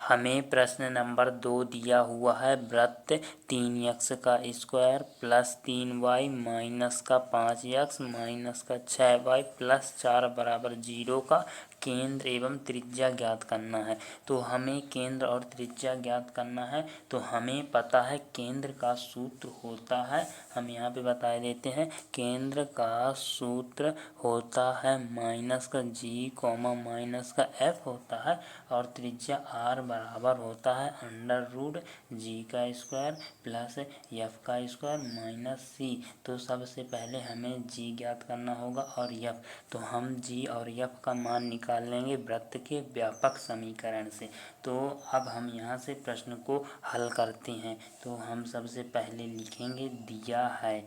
हमें प्रश्न नंबर 2 दिया हुआ है। वृत्त 3x का स्क्वायर प्लस 3y माइनस का 5x माइनस का 6y प्लस 4 बराबर 0 का केंद्र एवं त्रिज्या ज्ञात करना है। तो हमें केंद्र और त्रिज्या ज्ञात करना है। तो हमें पता है केंद्र का सूत्र होता है, हम यहाँ पे बता देते हैं। केंद्र का सूत्र होता है माइनस का g माइनस का f होता है और त्रिज्या r बराबर होता है अंडर रूट g का स्क्वायर प्लस f का स्क्वायर माइनस c। तो सबसे पहले हमें g ज्ञात करना होगा और f। तो हम g और f का मान निकाल लेंगे वृत्त के व्यापक समीकरण से। तो अब हम यहाँ से प्रश्न को हल करते हैं। तो हम सबसे पहले लिखेंगे दिया है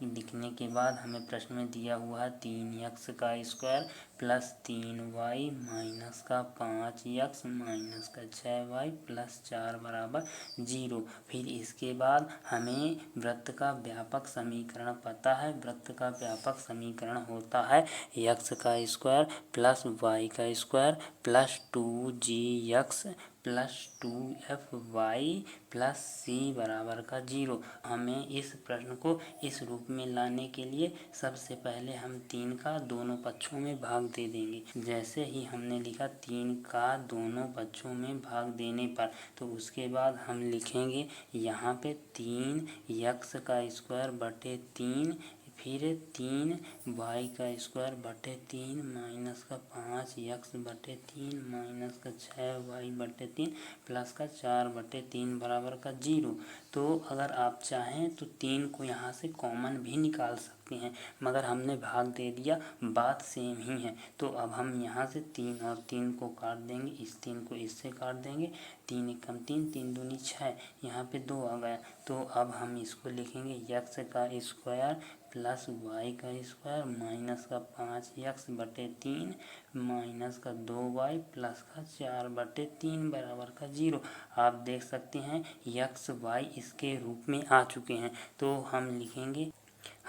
लिखने के बाद हमें प्रश्न में दिया हुआ है 3x का स्क्वायर प्लस 3y माइनस का 5x माइनस का 6y प्लस 4 बराबर 0। फिर इसके बाद हमें वृत्त का व्यापक समीकरण पता है। वृत्त का व्यापक समीकरण होता है x का स्क्वायर प्लस y का square plus 2gx plus 2fy plus c बराबर का 0। हमें इस प्रश्न को इस रूप में लाने के लिए सबसे पहले हम 3 का दोनों पक्षों में भाग दे देंगे। जैसे ही हमने लिखा 3 का दोनों पक्षों में भाग देने पर, तो उसके बाद हम लिखेंगे यहाँ पे 3x का स्क्वायर बटे 3 फिर 3y का स्क्वायर बटे 3 माइनस का 5x बटे 3 माइनस का 6y बटे 3 प्लस का 4 बटे 3 बराबर का 0। तो अगर आप चाहें तो 3 को यहाँ से कॉमन भी निकाल सकते हैं, मगर हमने भाग दे दिया, बात सेम ही है। तो अब हम यहाँ से 3 और 3 को काट देंगे, इस 3 को इससे काट देंगे। 3 एकम 3, 3 दूनी 6, यहाँ पे 2 आ गया। तो अब हम इसको लिखेंगे x का स्क्वायर प्लस y का स्क्वायर माइनस का 5x बटे 3 माइनस का 2y प्लस का 4 बटे 3 बराबर का 0। आप देख सकते हैं x y इसके रूप में आ चुके हैं। तो हम लिखेंगे,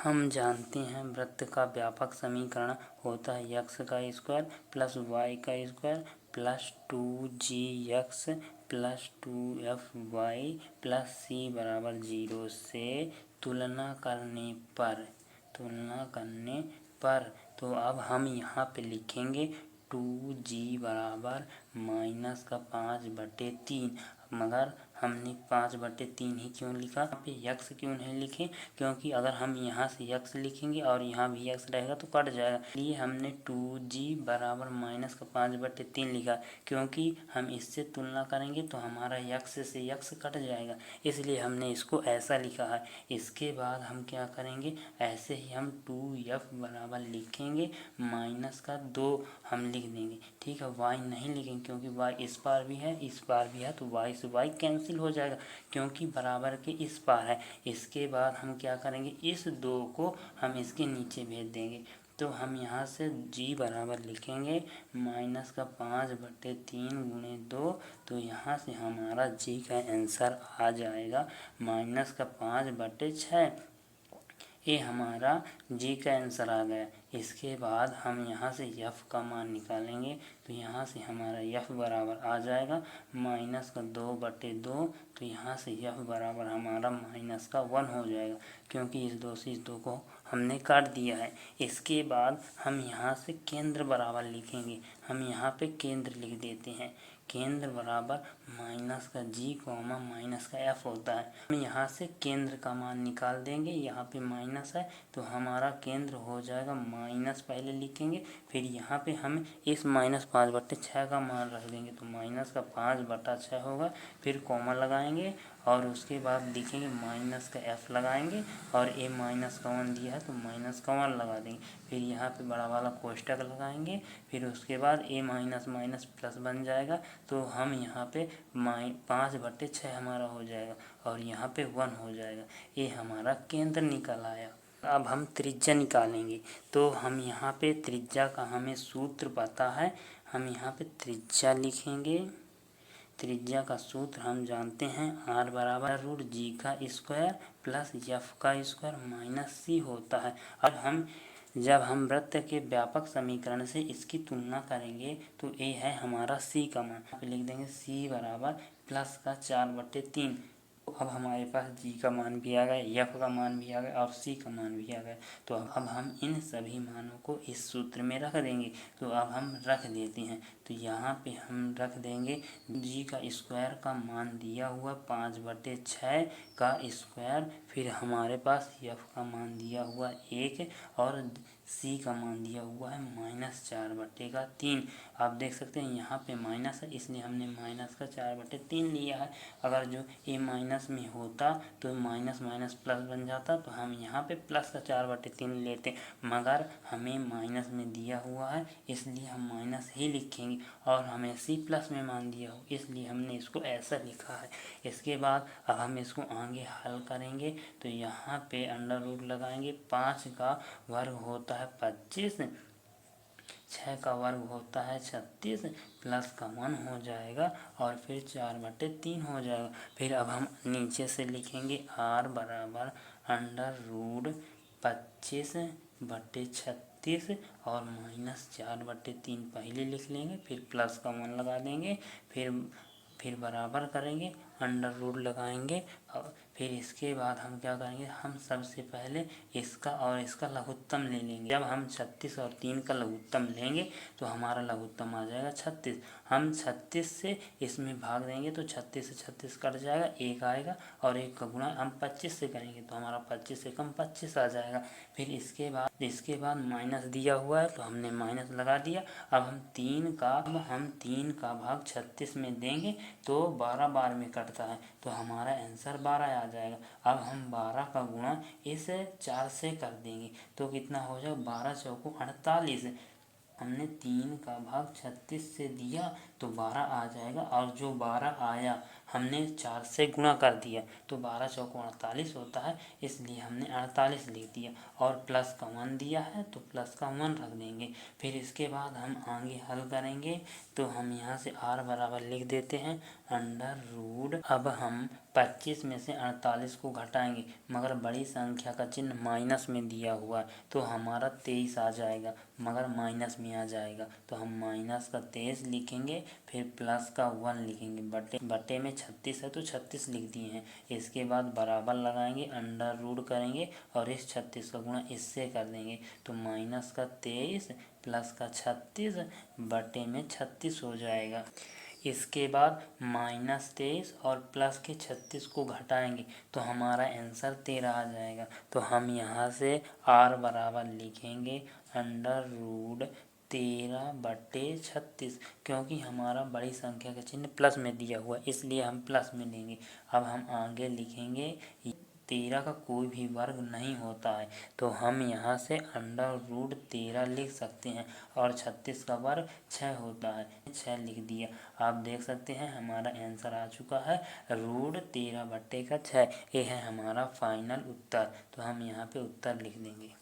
हम जानते हैं वृत्त का व्यापक समीकरण होता है x का स्क्वायर प्लस y का square plus 2gx plus 2fy plus c बराबर 0 से तुलना करने पर तो अब हम यहाँ पे लिखेंगे 2g बराबर माइनस का 5 बटे 3। मगर हमने 5 बटे 3 ही क्यों लिखा, यहाँ पे x क्यों नहीं लिखे? क्योंकि अगर हम यहाँ से x लिखेंगे और यहाँ भी x रहेगा तो कट जाएगा, इसलिए हमने 2g बराबर माइनस का 5 बटे 3 लिखा। क्योंकि हम इससे तुलना करेंगे तो हमारा x से x कट जाएगा, इसलिए हमने इसको ऐसा लिखा है। इसके बाद हम क्या करेंगे, ऐसे ही हम 2f बराबर लिखेंगे माइनस का 2 हम लिख देंगे, ठीक है। y नहीं लिखेंगे क्योंकि y इस पार भी है इस पार भी है, तो y से y कैंसिल हो जाएगा क्योंकि बराबर के इस पार है। इसके बाद हम क्या करेंगे, इस 2 को हम इसके नीचे भेज देंगे। तो हम यहाँ से g बराबर लिखेंगे माइनस का 5 बटे 3 गुणे 2। तो यहाँ से हमारा g का आंसर आ जाएगा माइनस का 5 बटे 6। ये हमारा g का आंसर आ गया। इसके बाद हम यहाँ से f का मान निकालेंगे, तो यहाँ से हमारा f बराबर आ जाएगा माइनस का 2 बटे 2। तो यहाँ से f बराबर हमारा माइनस का 1 हो जाएगा, क्योंकि इस 2 से इस 2 को हमने काट दिया है। इसके बाद हम यहाँ से केंद्र बराबर लिखेंगे, हम यहाँ पे केंद्र लिख देते हैं। केंद्र बराबर माइनस का g माइनस का f होता है। हम यहाँ से केंद्र का मान निकाल देंगे, यहाँ पे माइनस है तो हमारा केंद्र हो जाएगा माइनस, पहले लिखेंगे फिर यहाँ पे हम इस माइनस 5 बटे 6 का मान रख देंगे, तो माइनस का 5 बटा 6 होगा। फिर कॉमा लगाएंगे और उसके बाद लिखेंगे माइनस का f लगाएंगे और a माइनस का 1 दिया है तो माइनस का 1 लगा देंगे। फिर यहाँ पे बड़ा वाला कोष्टक लगाएंगे, फिर उसके बाद a माइनस माइनस प्लस बन जाएगा। तो हम यहाँ पे 5 बटे 6 हमारा हो जाएगा और यहाँ पे 1 हो जाएगा। ये हमारा केंद्र निकल आया। अब हम त्रिज्या निकालेंगे, तो हम यहाँ पे त्रिज्या का हमें सूत्र पता है, हम यहाँ पे त्रिज्या लिखेंगे। त्रिज्या का सूत्र हम जानते हैं r बराबर रूट g का स्क्वायर प्लस f का स्क्वायर माइनस c होता है। अब हम जब हम वृत्त के व्यापक समीकरण से इसकी तुलना करेंगे तो ये है हमारा सी का मान। यहाँ पे लिख देंगे सी बराबर प्लस का 4/3। अब हमारे पास जी का मान भी आ गया, एफ का मान भी आ गया और सी का मान भी आ गया। तो अब हम इन सभी मानों को इस सूत्र में रख देंगे। तो अब हम रख देते हैं। तो यहाँ पे हम रख देंगे जी का स्क्वायर का मान दिया हुआ 5/6 का स्क्वायर, फिर हमारे पास एफ का मान दिया हुआ 1 और सी का मान दिया हुआ है -4/3। आप देख सकते हैं यहाँ पे माइनस है, इसलिए हमने माइनस का 4/3 लिया है। अगर जो ये माइनस में होता तो माइनस माइनस प्लस बन जाता, तो हम यहाँ पे प्लस का 4/3 लेते, मगर हमें माइनस में दिया हुआ है इसलिए हम माइनस ही लिखेंगे, और हमें सी प्लस में मान दिया हो इसलिए हमने इसको ऐसा लिखा है। इसके बाद अब हम इसको आगे हल करेंगे। तो यहाँ पे अंडर रूट लगाएंगे। 5 का वर्ग होता है 25, 6 का वर्ग होता है 36, प्लस का 1 हो जाएगा और फिर 4/3 हो जाएगा। फिर अब हम नीचे से लिखेंगे r बराबर अंडर रूट 25/36 और -4/3 पहले लिख लेंगे, फिर प्लस का 1 लगा देंगे, फिर बराबर करेंगे, अंडर रूट लगाएंगे। और फिर इसके बाद हम क्या करेंगे, हम सबसे पहले इसका और इसका लघुत्तम ले लेंगे। जब हम 36 और 3 का लघुत्तम लेंगे तो हमारा लघुत्तम आ जाएगा 36। हम 36 से इसमें भाग देंगे तो 36 से 36 कट जाएगा, 1 आएगा और 1 का गुणा हम 25 से करेंगे तो हमारा 25 से कम 25 आ जाएगा। फिर इसके बाद माइनस दिया हुआ है तो हमने माइनस लगा दिया। अब हम 3 का भाग 36 में देंगे तो 12 बार में कटता है, तो हमारा आंसर 12 आ जाएगा। अब हम 12 का गुणा इस 4 से कर देंगे तो कितना हो जाएगा, 12 चौको 48। हमने 3 का भाग 36 से दिया तो 12 आ जाएगा, और जो 12 आया हमने 4 से गुणा कर दिया तो 12 चौको 48 होता है, इसलिए हमने 48 लिख दिया। और प्लस का 1 दिया है तो प्लस का 1 रख देंगे। फिर इसके बाद हम आगे हल करेंगे तो हम यहाँ से r बराबर लिख देते हैं अंडर रूट। अब हम 25 में से 48 को घटाएंगे, मगर बड़ी संख्या का चिन्ह माइनस में दिया हुआ है तो हमारा 23 आ जाएगा, मगर माइनस में आ जाएगा तो हम माइनस का 23 लिखेंगे, फिर प्लस का 1 लिखेंगे। बटे में 36 है तो 36 लिख दिए हैं। इसके बाद बराबर लगाएंगे, अंडर रूट करेंगे और इस 36 का गुणा इससे कर देंगे तो माइनस का 23 प्लस का 36 बटे में 36 हो जाएगा। इसके बाद -23 और प्लस के 36 को घटाएंगे तो हमारा आंसर 13 आ जाएगा। तो हम यहाँ से r बराबर लिखेंगे अंडर रूट 13/36, क्योंकि हमारा बड़ी संख्या का चिन्ह प्लस में दिया हुआ है इसलिए हम प्लस में लेंगे। अब हम आगे लिखेंगे 13 का कोई भी वर्ग नहीं होता है तो हम यहाँ से अंडर रूट 13 लिख सकते हैं, और 36 का वर्ग 6 होता है, 6 लिख दिया। आप देख सकते हैं हमारा आंसर आ चुका है रूट 13/6। ये है हमारा फाइनल उत्तर। तो हम यहाँ पे उत्तर लिख देंगे।